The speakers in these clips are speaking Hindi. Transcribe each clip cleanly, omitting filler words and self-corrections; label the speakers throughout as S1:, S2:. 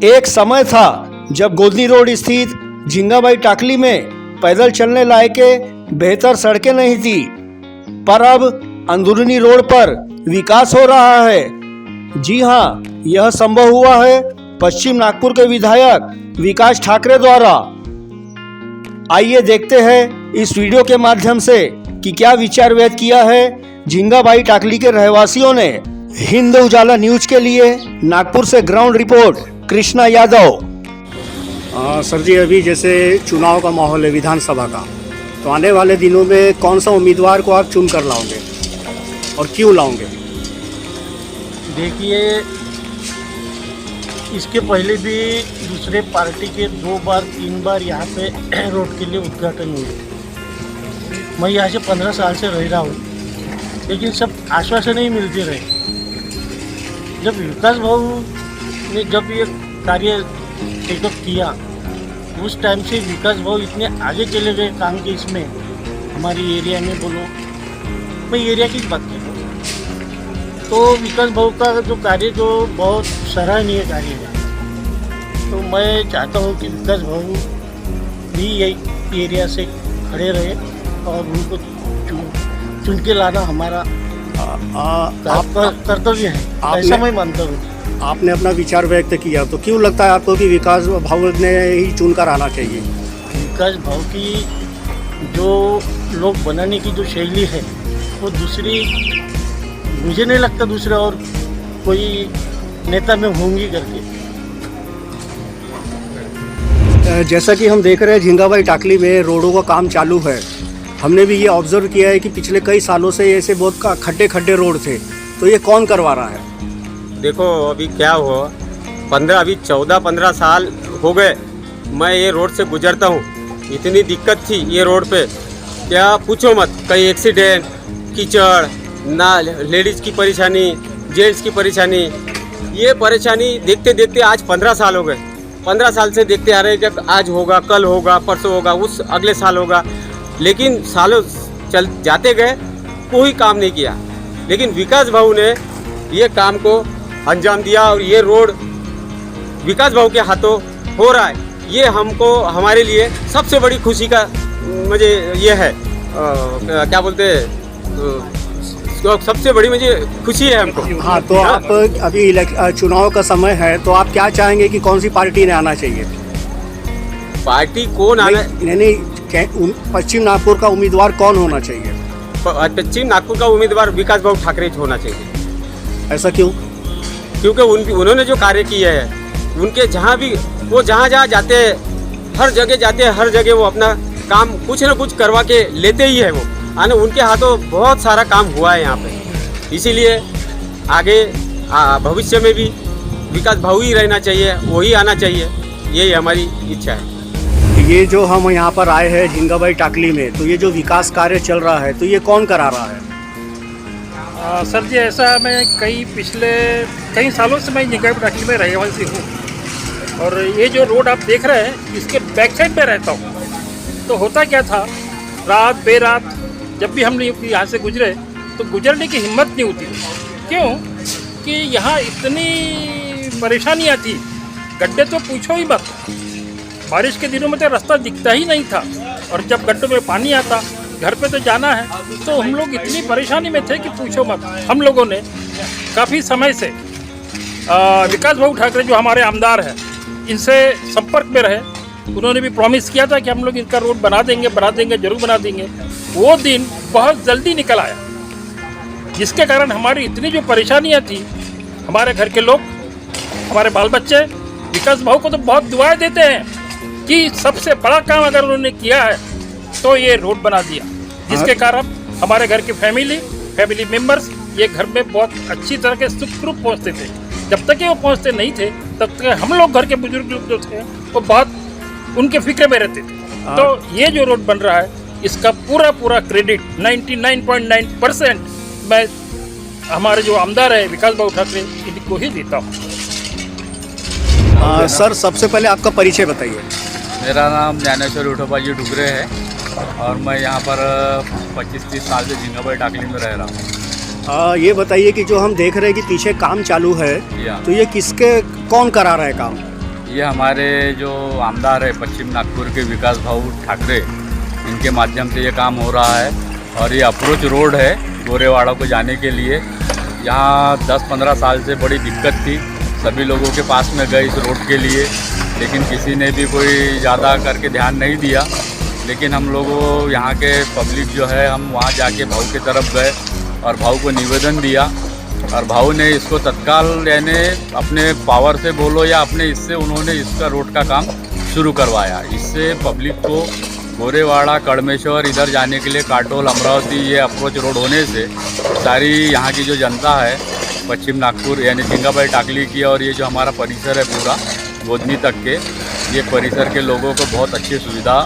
S1: एक समय था जब गोदनी रोड स्थित झिंगाबाई टाकली में पैदल चलने लायक बेहतर सड़कें नहीं थी, पर अब अंदरूनी रोड पर विकास हो रहा है। जी हां, यह संभव हुआ है पश्चिम नागपुर के विधायक विकास ठाकरे द्वारा। आइए देखते हैं इस वीडियो के माध्यम से कि क्या विचार व्यक्त किया है झिंगाबाई टाकली के रहवासियों ने। हिंद उजाला न्यूज के लिए नागपुर से ground report Krishna Yadav.
S2: Sir ji, अभी जैसे चुनाव का माहौल है विधानसभा का, तो आने वाले दिनों में कौन सा उम्मीदवार को आप चुन कर लाओगे और क्यों लाओगे?
S3: देखिए, इसके पहले भी दूसरे पार्टी के 2 बार 3 बार यहाँ पे रोड के लिए उद्घाटन हुए। मैं यहाँ से 15 साल से रह रहा हूँ, लेकिन सब आश्वासन ही मिलते रहे। जब विकास भाऊ ने जब ये कार्य टेकअप किया, उस टाइम से विकास भाऊ इतने आगे चले गए काम के इसमें, हमारी एरिया में बोलो, मैं एरिया की बात कर रहा हूँ, तो विकास भाऊ का जो कार्य जो बहुत सराहनीय कार्य है। तो मैं चाहता हूँ कि विकास भाऊ भी यही एरिया से खड़े रहे और उनको चुन के लाना हमारा कर्तव्य है, ऐसा मैं मानता हूँ।
S2: आपने अपना विचार व्यक्त किया, तो क्यों लगता है आपको कि विकास भाऊ ने ही चुनकर आना चाहिए?
S3: विकास भाऊ की जो लोग बनाने की जो शैली है, वो दूसरी, मुझे नहीं लगता दूसरा और कोई नेता में होंगी करके।
S2: जैसा कि हम देख रहे हैं झिंगाबाई टाकली में रोडों का काम चालू है। हमने भी ये ऑब्जर्व किया है कि पिछले कई सालों से ऐसे बहुत खड्डे रोड थे, तो ये कौन करवा रहा है?
S4: देखो, अभी क्या हुआ, 14-15 साल हो गए मैं ये रोड से गुजरता हूँ। इतनी दिक्कत थी ये रोड पे, क्या पूछो मत। कई एक्सीडेंट, कीचड़, ना लेडीज़ की परेशानी, जेंट्स की परेशानी। ये परेशानी देखते देखते आज 15 साल हो गए। 15 साल से देखते आ रहे हैं कि आज होगा, कल होगा, परसों होगा, उस अगले साल होगा, लेकिन सालों चल जाते गए, कोई काम नहीं किया। लेकिन विकास भाऊ ने ये काम को अंजाम दिया और ये रोड विकास भाऊ के हाथों हो रहा है। ये हमको, हमारे लिए सबसे बड़ी खुशी का मुझे ये है, क्या बोलते हैं, सबसे बड़ी मुझे खुशी है हमको।
S2: हाँ, तो आप अभी चुनाव का समय है, तो आप क्या चाहेंगे कि कौन सी पार्टी ने आना चाहिए?
S4: पार्टी कौन आना?
S2: नहीं, पश्चिम नागपुर का उम्मीदवार कौन होना चाहिए?
S4: पश्चिम नागपुर का उम्मीदवार विकास भाऊ ठाकरे होना चाहिए।
S2: ऐसा क्यों?
S4: क्योंकि उन्होंने जो कार्य किए हैं, उनके जहाँ भी वो जहाँ जाते हैं, हर जगह जाते हैं, हर जगह वो अपना काम कुछ न कुछ करवा के लेते ही है। वो आने उनके हाथों बहुत सारा काम हुआ है यहाँ पे, इसीलिए आगे भविष्य में भी विकास भाऊ ही रहना चाहिए, वही आना चाहिए, यही हमारी इच्छा है।
S2: ये जो हम यहाँ पर आए हैं झिंगाबाई टाकली में, तो ये जो विकास कार्य चल रहा है, तो ये कौन करा रहा है?
S5: सर जी, ऐसा मैं पिछले कई सालों से मैं झिंगाबाई टाकली में रहवासी हूँ, और ये जो रोड आप देख रहे हैं, इसके बैक साइड पे रहता हूँ। तो होता क्या था, रात बेरात जब भी हम यहाँ से गुजरे, तो गुजरने की हिम्मत नहीं होती। क्यों कि यहाँ इतनी परेशानियाँ थी, गड्ढे तो पूछो ही मत। बारिश के दिनों में तो रास्ता दिखता ही नहीं था, और जब गड्ढों में पानी आता, घर पे तो जाना है, तो हम लोग इतनी परेशानी में थे कि पूछो मत। हम लोगों ने काफ़ी समय से विकास भाऊ ठाकरे जो हमारे आमदार हैं, इनसे संपर्क में रहे। उन्होंने भी प्रॉमिस किया था कि हम लोग इनका रोड बना देंगे, जरूर बना देंगे। वो दिन बहुत जल्दी निकल आया, जिसके कारण हमारी इतनी जो परेशानियाँ थी, हमारे घर के लोग, हमारे बाल बच्चे विकास भाऊ को तो बहुत दुआएं देते हैं कि सबसे बड़ा काम अगर उन्होंने किया है तो ये रोड बना दिया, जिसके कारण हमारे घर की फैमिली मेम्बर्स ये घर में बहुत अच्छी तरह के सुखरूप पहुँचते थे। जब तक वो पहुँचते नहीं थे, तब तक हम लोग घर के बुजुर्ग लोग जो थे वो बहुत उनके फिक्र में रहते थे। तो ये जो रोड बन रहा है, इसका पूरा क्रेडिट 99.9% मैं हमारे जो आमदार है विकास भाऊ ठाकरे, इनको ही देता हूँ।
S2: सर, सबसे पहले आपका परिचय बताइए।
S6: मेरा नाम ज्ञानेश्वर विठोबाजी डुगरे है और मैं यहाँ पर 25-30 साल से झिंगाबाई टाकली में रह रहा हूँ।
S2: ये बताइए कि जो हम देख रहे हैं कि पीछे काम चालू है, तो ये कौन करा रहा है काम?
S6: ये हमारे जो आमदार है पश्चिम नागपुर के विकास भाऊ ठाकरे, इनके माध्यम से ये काम हो रहा है। और ये अप्रोच रोड है गोरेवाड़ा को जाने के लिए। यहाँ 10-15 साल से बड़ी दिक्कत थी, सभी लोगों के पास में गए इस रोड के लिए, लेकिन किसी ने भी कोई ज़्यादा करके ध्यान नहीं दिया। लेकिन हम लोगों यहाँ के पब्लिक जो है, हम वहाँ जाके भाऊ की तरफ गए और भाऊ को निवेदन दिया और भाऊ ने इसको तत्काल यानी अपने पावर से बोलो या अपने इससे उन्होंने इसका रोड का काम शुरू करवाया। इससे पब्लिक को गोरेवाड़ा, कड़मेश्वर इधर जाने के लिए काटोल, अमरावती ये अप्रोच रोड होने से सारी यहाँ की जो जनता है पश्चिम नागपुर यानी झिंगाबाई टाकली की और ये जो हमारा परिसर है पूरा गोदनी तक के, ये परिसर के लोगों को बहुत अच्छी सुविधा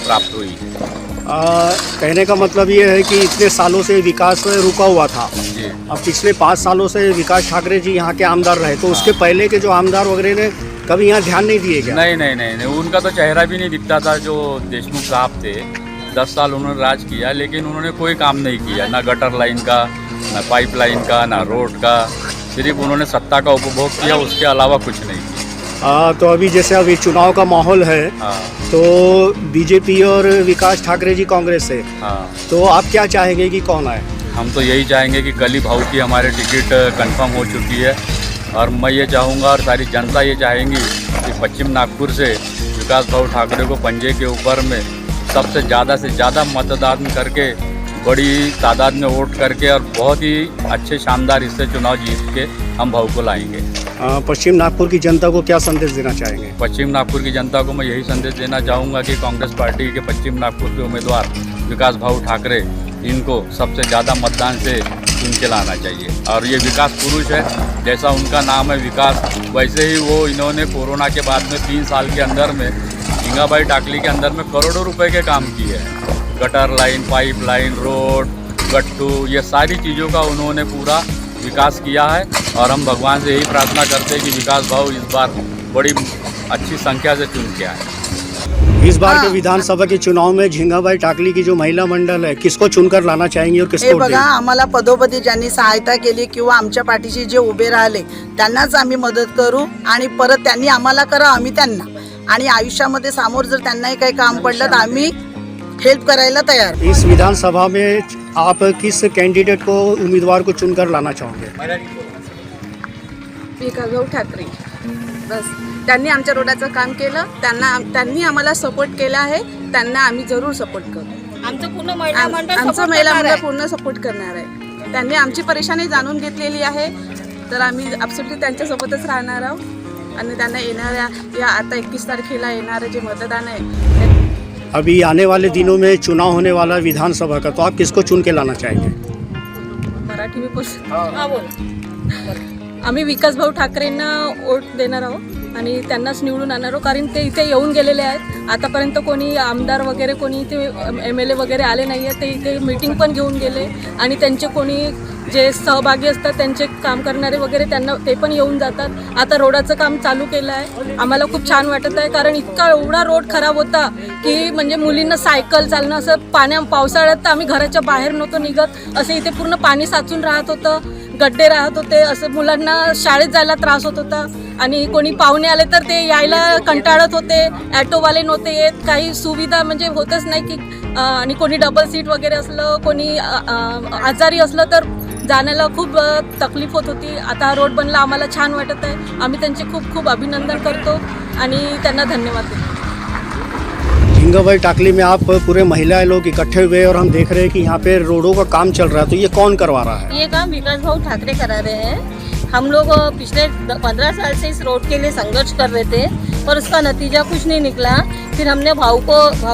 S6: प्राप्त हुई है।
S2: कहने का मतलब ये है कि इतने सालों से विकास रुका हुआ था।
S6: जी
S2: अब पिछले 5 सालों से विकास ठाकरे जी यहाँ के आमदार रहे, तो उसके पहले के जो आमदार वगैरह ने कभी यहाँ ध्यान नहीं दिए क्या?
S6: नहीं, उनका तो चेहरा भी नहीं दिखता था। जो देशमुख साहब थे 10 साल उन्होंने राज किया, लेकिन उन्होंने कोई काम नहीं किया, ना गटर लाइन का, ना पाइप लाइन का, ना रोड का। सिर्फ उन्होंने सत्ता का उपभोग किया, उसके अलावा कुछ नहीं किया।
S2: तो अभी जैसे अभी चुनाव का माहौल है, तो बीजेपी और विकास ठाकरे जी कांग्रेस से, तो आप क्या चाहेंगे कि कौन आए?
S6: हम तो यही चाहेंगे कि कल ही भाऊ की हमारी टिकट कंफर्म हो चुकी है और मैं ये चाहूँगा और सारी जनता ये चाहेंगी कि पश्चिम नागपुर से विकास भाऊ ठाकरे को पंजे के ऊपर में सबसे ज़्यादा से ज़्यादा मतदान करके, बड़ी तादाद में वोट करके और बहुत ही अच्छे शानदार इससे चुनाव जीत के हम भाऊ को लाएंगे।
S2: पश्चिम नागपुर की जनता को क्या संदेश देना चाहेंगे?
S6: पश्चिम नागपुर की जनता को मैं यही संदेश देना चाहूँगा कि कांग्रेस पार्टी के पश्चिम नागपुर के उम्मीदवार विकास भाऊ ठाकरे, इनको सबसे ज़्यादा मतदान से चुन के लाना चाहिए। और ये विकास पुरुष है, जैसा उनका नाम है विकास, वैसे ही वो इन्होंने कोरोना के बाद में 3 साल के अंदर में झिंगाबाई टाकली के अंदर में करोड़ों रुपए के काम किए हैं। Gutter line, pipe line, road, गट्टू, ये सारी चीज़ों का उन्होंने पूरा विकास किया है। और हम भगवान से यही प्रार्थना करते हैं कि विकास भाऊ इस बार बड़ी अच्छी संख्या से चुन के आए।
S2: इस बार के विधानसभा के चुनाव में झिंगाबाई टाकली की जो महिला मंडल है, किसको चुनकर लाना चाहेंगे और
S7: हे
S2: किसको
S7: बघा,
S2: देंगे?
S7: आम्हाला पदोपदी ज्यांनी सहायता केली किंवा आमच्या पाठीशी जे उभे राहिले त्यांनाच आम्ही मदत करू आणि परत त्यांनी आम्हाला करा, आम्ही त्यांना, आणि आयुष्यामध्ये समोर जर त्यांनाही काही काम पडलं तर आम्ही हेल्प करायला तयार।
S2: इस विधानसभा में आप किस कैंडिडेट को, उम्मीदवार को चुनकर लाना चाहोगे?
S8: विकास भाऊ ठाकरे, बस त्यांनी आमच्या रोडाचं काम केलं, त्यांनी आम्हाला सपोर्ट केला आहे, त्यांना आम्ही जरूर सपोर्ट करू।
S9: आमचं पूर्ण महिला मंडळ
S8: आमचं महिला मंडळ पूर्ण सपोर्ट करणार आहे। त्यांनी आमची परेशानी जाणून घेतलेली आहे, तर आम्ही ॲब्सोल्युटली त्यांच्यासोबतच राहणार आहोत आणि त्यांना येणाऱ्या या आता 21 तारखेला येणारं जे मतदान आहे,
S2: अभी आने वाले दिनों में चुनाव होने वाला विधानसभा का, तो आप किसको चुन के लाना चाहेंगे?
S8: मराठी में पोस्ट
S9: हा बोल।
S8: आम्ही विकास भाऊ ठाकरेंना वोट देणार आहोत आणि त्यांनाच निवडून आणणार आहोत, कारण ते इथे येऊन गेलेले आहेत। आतापर्यंत कोणी आमदार वगैरे, कोणी इथे MLA वगैरे आले नाही आहेत, ते इथे मीटिंग पण घेऊन गेले आणि त्यांचे कोणी जे सहभागी असतात त्यांचे काम करणारे वगैरे त्यांना ते पण येऊन जातात। आता रोडाचं काम चालू केलं आहे, आम्हाला खूप छान वाटत आहे, कारण इतका एवढा रोड खराब होता की म्हणजे मुलींना सायकल चालणं, असं पावसाळ्यात तर आम्ही घराच्या बाहेर नव्हतो निघत, असं इथे पूर्ण पाणी साचून राहत होतं, गड्डे राहत होते, असं मुलांना शाळेत जायला त्रास होत होता आणि कोणी पाहुणे आले तर ते यायला कंटाळत होते, ॲटोवाले नव्हते येत, काही सुविधा म्हणजे होतच नाही की आणि कोणी डबल सीट वगैरे असलं, कोणी आजारी असलं तर जाण्याला खूप तकलीफ होत होती। आता हा रोड बनला, आम्हाला छान वाटत आहे, आम्ही त्यांचे खूप खूप अभिनंदन करतो आणि त्यांना धन्यवाद देतो।
S2: झिंगाबाई टाकली में आप पूरे महिलाएं लोग इकट्ठे हुए और हम देख रहे हैं कि यहाँ पे रोडों का काम चल रहा है, तो ये कौन करवा रहा है?
S9: ये काम विकास भाऊ ठाकरे करा रहे हैं। हम लोग पिछले 15 साल से इस रोड के लिए संघर्ष कर रहे थे, पर उसका नतीजा कुछ नहीं निकला। फिर हमने भाऊ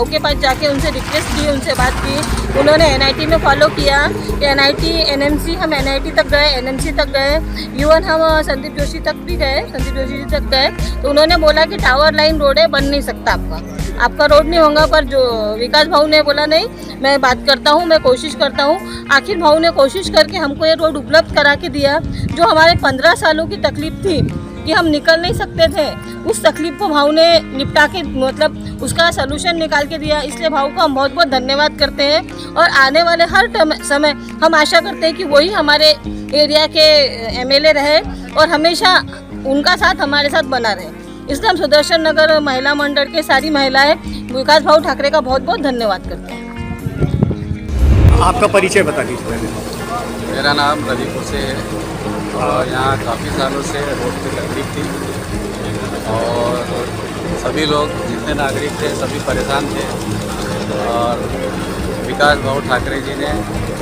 S9: के पास जाके उनसे रिक्वेस्ट की, उनसे बात की, उन्होंने NIT में फॉलो किया, NIT NMC, हम NIT तक गए, NMC तक गए, इवन हम संदीप जोशी तक भी गए, संदीप जोशी जी तक गए, तो उन्होंने बोला कि टावर लाइन रोड है, बन नहीं सकता आपका रोड नहीं होगा। पर जो विकास भाऊ ने बोला नहीं, मैं बात करता हूँ, मैं कोशिश करता हूँ। आखिर भाऊ ने कोशिश करके हमको ये रोड उपलब्ध करा के दिया, जो हमारे 15 सालों की तकलीफ थी कि हम निकल नहीं सकते थे, उस तकलीफ को भाऊ ने निपटा के मतलब उसका सलूशन निकाल के दिया। इसलिए भाऊ को हम बहुत बहुत धन्यवाद करते हैं और आने वाले हर समय हम आशा करते हैं कि वही हमारे एरिया के MLA रहे और हमेशा उनका साथ हमारे साथ बना रहे। इसलिए हम सुदर्शन नगर महिला मंडल के सारी महिलाएं विकास भाऊ ठाकरे का बहुत बहुत धन्यवाद करते हैं।
S2: आपका परिचय बता दीजिए पहले।
S6: मेरा नाम रविपुर से है और यहाँ काफ़ी सालों से रोड की तकलीफ थी और सभी लोग जितने नागरिक थे सभी परेशान थे और विकास भाऊ ठाकरे जी ने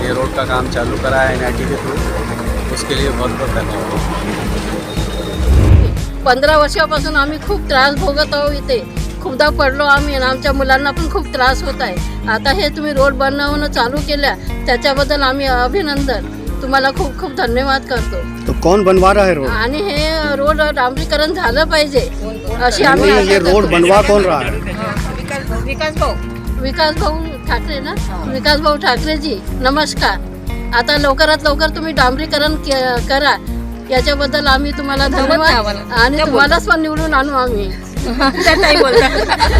S6: ये रोड का काम चालू कराया NIT के थ्रू, उसके लिए बहुत बहुत धन्यवाद।
S10: 15 वर्षापासून आम्ही खूप त्रास भोगत आहोत इथे, खूपदा पडलो आम्ही आणि आमच्या मुलांना पण खूप त्रास होत आहे। आता हे तुम्ही रोड बनवणं चालू केल्या त्याच्याबद्दल आम्ही अभिनंदन, तुम्हाला खूप खूप धन्यवाद करतो।
S2: तो कौन बनवा रहा है रोड?
S10: आणि हे रोड डांबरीकरण झालं पाहिजे अशी आम्ही
S2: नहीं, ये रोड बनवा कौन रहा है?
S10: विकास भाऊ ठाकरे ना, विकास भाऊ ठाकरे जी नमस्कार। आता लवकरात लवकर तुम्ही डांबरीकरण करा, याच्याबद्दल आम्ही तुम्हाला धन्यवाद आणि तुम्हालाच पण निवडून आणू आम्ही।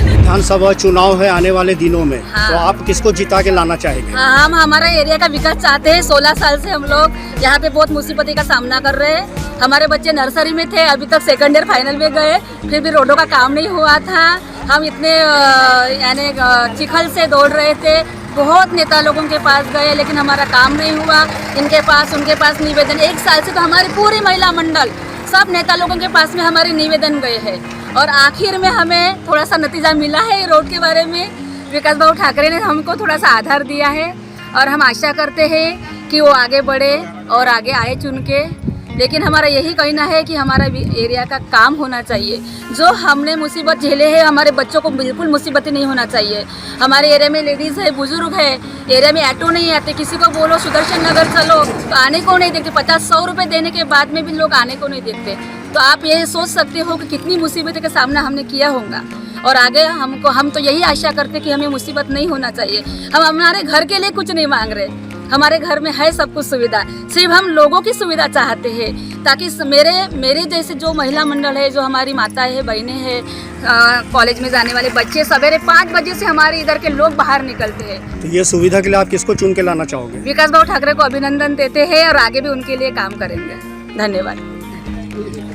S2: विधानसभा चुनाव है आने वाले दिनों में, तो आप किसको जिता के लाना चाहेंगे?
S8: हम हमारा एरिया का विकास चाहते हैं। 16 साल से हम लोग यहाँ पे बहुत मुसीबती का सामना कर रहे हैं। हमारे बच्चे नर्सरी में थे, अभी तक सेकंड ईयर फाइनल में गए, फिर भी रोडों का काम नहीं हुआ था। हम इतने यानी चिखल से दौड़ रहे थे, बहुत नेता लोगों के पास गए लेकिन हमारा काम नहीं हुआ। इनके पास उनके पास निवेदन, 1 साल से तो हमारी पूरी महिला मंडल सब नेता लोगों के पास में हमारे निवेदन गए हैं और आखिर में हमें थोड़ा सा नतीजा मिला है रोड के बारे में। विकास भाऊ ठाकरे ने हमको थोड़ा सा आधार दिया है और हम आशा करते हैं कि वो आगे बढ़े और आगे आए चुन के। लेकिन हमारा यही कहना है कि हमारा एरिया का काम होना चाहिए। जो हमने मुसीबत झेले हैं, हमारे बच्चों को बिल्कुल मुसीबत नहीं होना चाहिए। हमारे एरिया में लेडीज़ है, बुजुर्ग है, एरिया में ऑटो नहीं आते, किसी को बोलो सुदर्शन नगर चलो तो आने को नहीं देखते, 50-100 रुपये देने के बाद में भी लोग आने को नहीं देखते। तो आप ये सोच सकते हो कि कितनी मुसीबतों का सामना हमने किया होगा और आगे हम तो यही आशा करते कि हमें मुसीबत नहीं होना चाहिए। हम हमारे घर के लिए कुछ नहीं मांग रहे, हमारे घर में है सब कुछ सुविधा, सिर्फ हम लोगों की सुविधा चाहते हैं ताकि मेरे जैसे जो महिला मंडल है, जो हमारी माताएं हैं, बहनें हैं, कॉलेज में जाने वाले बच्चे सवेरे 5 बजे से हमारे इधर के लोग बाहर निकलते हैं।
S2: तो ये सुविधा के लिए आप किसको चुन के लाना चाहोगे?
S8: विकास भाऊ ठाकरे को अभिनंदन देते हैं और आगे भी उनके लिए काम करेंगे। धन्यवाद।